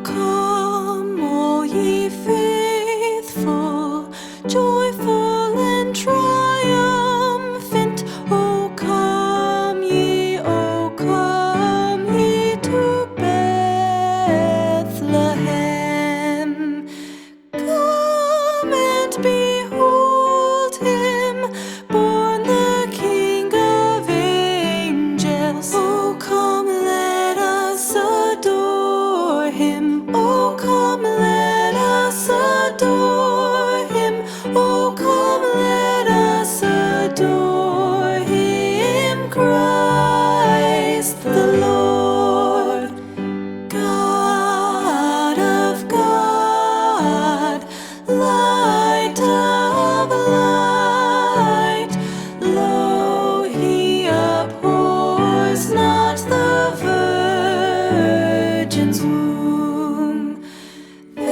come, all ye faithful, joyful and triumphant. O come ye to Bethlehem. Come and behold him, born the King of angels. Oh, come, let us adore him. Oh, come, let us adore him. Oh, come, let us adore him, Christ the Lord. God of God, light of light, lo, he abhors not the virgin's womb. Very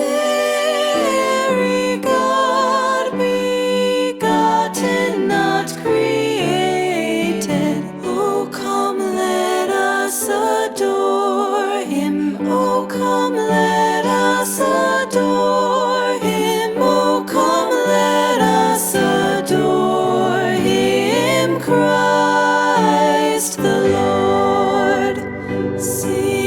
God begotten, not created. Oh, come, let us adore him. Oh, come, let us adore him. Oh, come, let us adore him, Christ the Lord. Sing